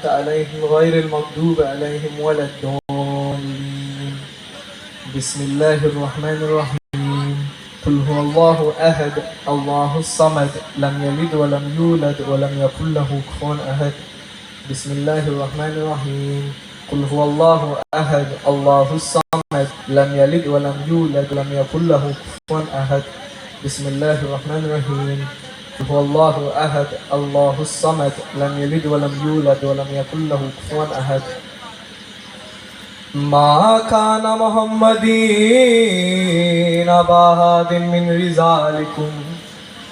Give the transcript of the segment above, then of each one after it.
أنعمت عليهم غير المغضوب عليهم ولا الضالين. بسم الله الرحمن الرحيم. قل هو الله أحد الله الصمد لم يلد ولم يولد ولم يكن له كفوا أحد. بسم الله الرحمن الرحيم. قل هو الله أحد الله الصمد لم يلد ولم يولد ولم يكن له كفوا أحد. بسم الله الرحمن الرحيم. قل هو الله أحد الله الصمد لم يلد ولم يولد ولم يكن له كفوا أحد. ما كان محمد أبا أحد من رجالكم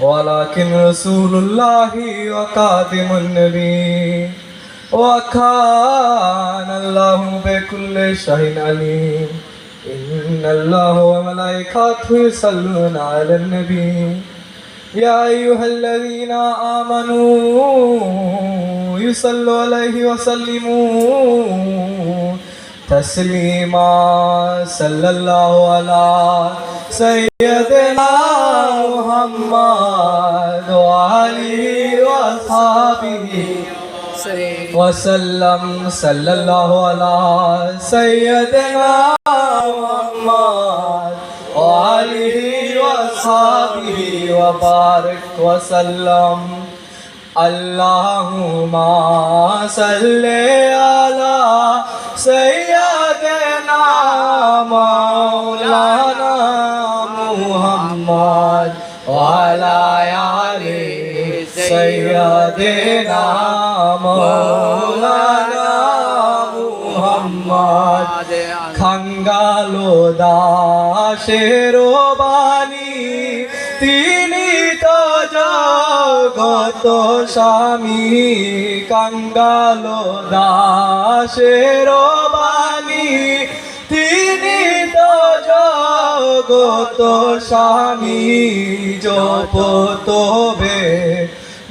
ولكن رسول الله وخاتم النبيين وكان الله بكل شيء عليم. إن الله وملائكته يصلون على النبي يا أيها الذين آمنوا يصلوا عليه وسلموا تسليما. صلى الله على سيدنا محمد وآله وصحبه وسلم. صلى الله على سيدنا محمد وآله وصحبه وبارك وسلم. اللهم صل على سيدنا مولانا محمد وعلى آل سيدنا مولانا محمد. খাঙ্গালো দাসের বাণী তিনি তো জগত স্বামী। কাঙ্গালো দাসের বাণী তিনি তো জগত স্বামী। জপতবে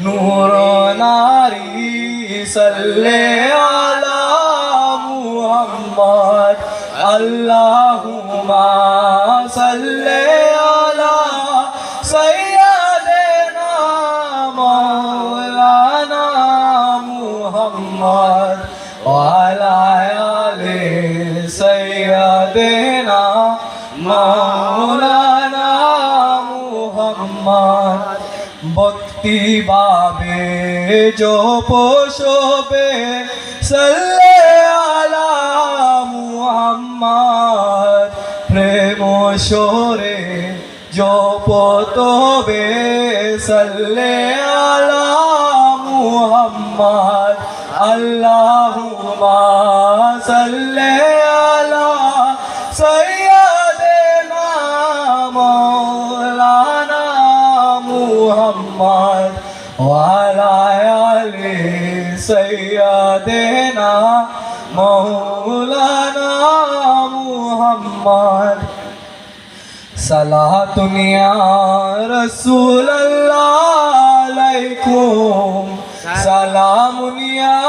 নূর নারী সাল্লে আলা মুহাম্মদ। আল্লাহুম্মা সাল্লি আলা সাইয়্যিদিনা মাওলানা মুহাম্মদ ওয়া আলা আলি সাইয়্যিদিনা মাওলানা মুহাম্মদ। ভক্তি ভাবে জপোষবে সাল্লে আলা মুহাম্মদ। প্রেম সরে জপতবে সাল্লে আলা মুহাম্মদ। আল্লাহুম্মা সাল্লি আলা সাইয়্যিদিনা মাওলানা মুহাম্মদ ওয়া আলা আলি সাইয়্যিদিনা মাওলানা মুহাম্মদ। সালাতুন ইয়া রাসূলুল্লাহ আলাইকুম সালামুন ইয়া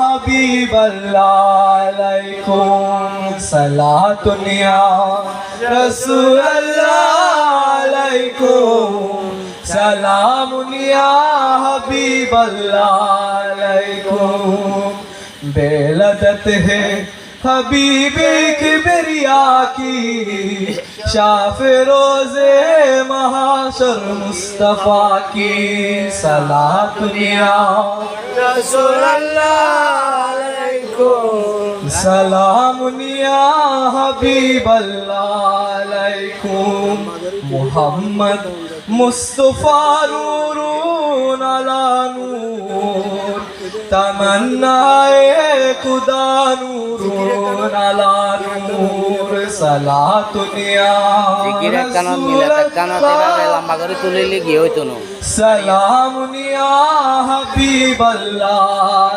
হাবিবাল্লাহ আলাইকুম। সালাতুন ইয়া রাসূলুল্লাহ আলাইকুম সালামুন ইয়া হাবিবাল্লাহ আলাইকুম। बेलदत है हबीबी किबरिया की शाफ रोज़े महाशर मुस्तफ़ा की। सलातुन या रसूलल्लाह अलैकुम सलामुन या हबीबल्लाह अलैकुम। मुहम्मद मुस्तफ़ा नूरुन अला नूर तमन्नाए खुदा नूरुन अला नूर। सालातुन या सलामुन या हबीबल्लाह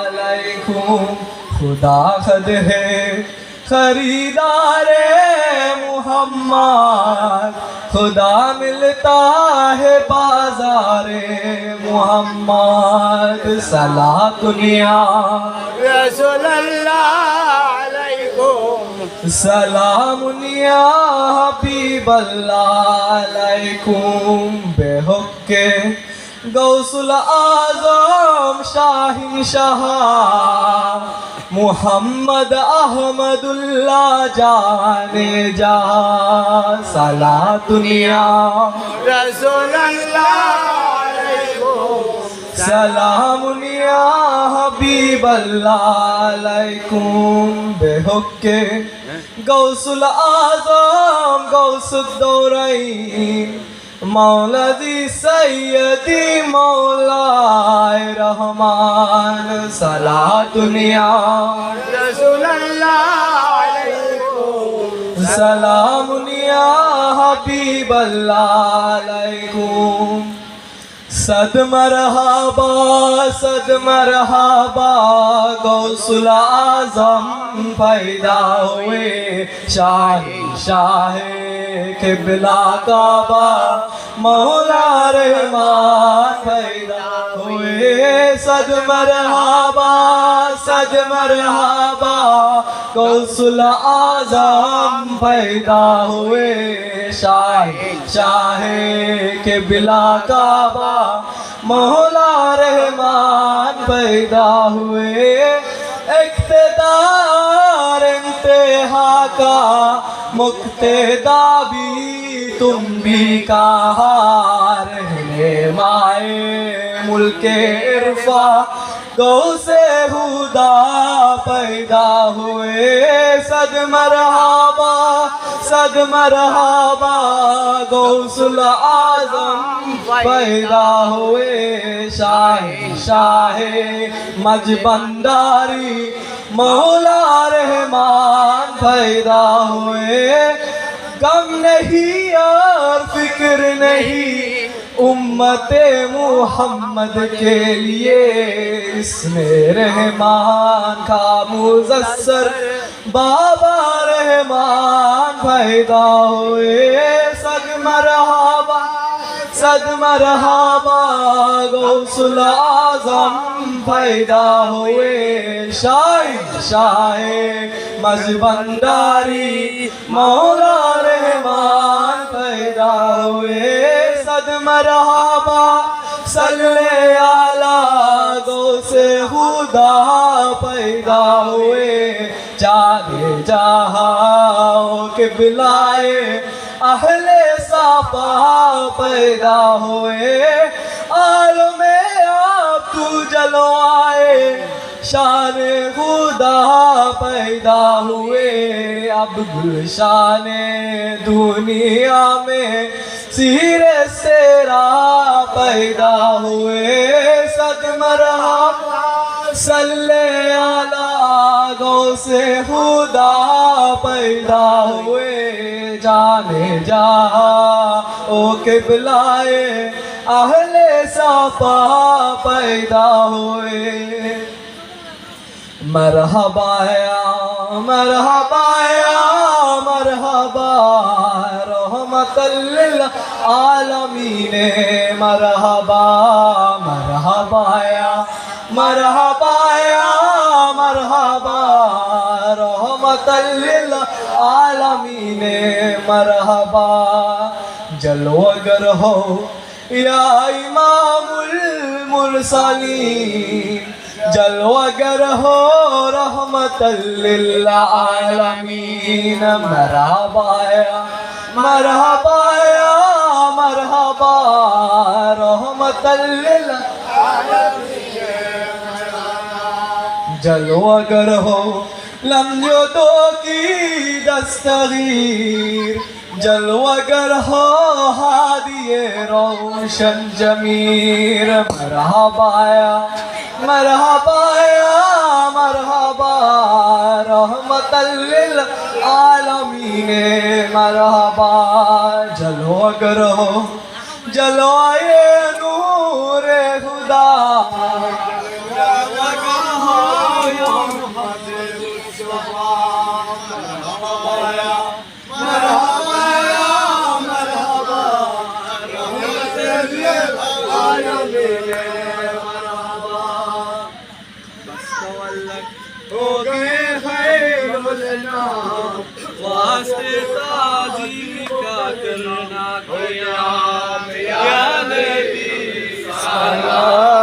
अलैकुम। खुदा खद है खरीदारे मुहम्मद खुदा मिलता है बाजारे मोहम्मद। सलातुन या रसूलल्लाह अलैकुम सलामुन या हबीबल्लाह अलैकुम। बेहुक्के गौसुल आज़म शाहिन शाह मुहम्मद अहमदुल्लाह जाने जा सला दुनिया रसूलुल्लाह सलामुनिया हबीबल्लाह बेहुक्के गौसुल आज़म गौसुद्दौरैन मौलवी सैयदी मौलाए रहमान सला दुनिया रसूलुल्लाह सलामुनिया हबीबल्लाह सद मरहबा गौसुल आज़म पैदा हुए शाह क़िबला काबा मौला रहमान पैदा हुए सद मरहबा गौसुल आज़म पैदा हुए शाह क़िबला काबा मौला रहमान पैदा हुए इक़्तिदार इंतहा का मुक्तदा भी तुम भी कहा रहने माए मुल्के इरफा गौसे हुदा पैदा हुए सद मरहबा गौसुल आज़म पैदा हुए शाह मजबंदारी मौला रहमान पैदा हुए गम नहीं और फिक्र नहीं उम्मते मुहम्मद के लिए इसमें रहमान का मुज़स्सर बाबा रहमान पैदा हुए सद मरहबा गौसुल आज़म पैदा हुए शाह मजबंदारी मौला रहमान पैदा हुए सद मरहबा सल्ले आला गौसे हुदा पैदा हुए जाने जहां के बिलाए अहले साफा पैदा हुए आलमे आप तू जलो आए शान खुदा पैदा हुए अब गुलशान दुनिया में सीरे सेरा पैदा हुए सद मरहबा सल्ले अला गौसे खुदा पैदा हुए जाने जा ओ के बुलाए अहले साफा पैदा हुए मरहबा रहमतल लिल आलमीन मरहबा रहमतल लिल आलमीन मरहबा जलवगर हो या इमामुल मुरसलीन जलवगर हो रहमतल लिल आलमीन मरहबा रहमतल लिल जलवगर हो लम्हों की दस्तगीर जलवगर हो हादिए रोशन जमीर मरहबा रहमतल लिल आलमीन मरहबा जलवगर हो जलवाए नूर खुदा हो गए वास्ते ताज़ीम का करना किया या नबी सलाम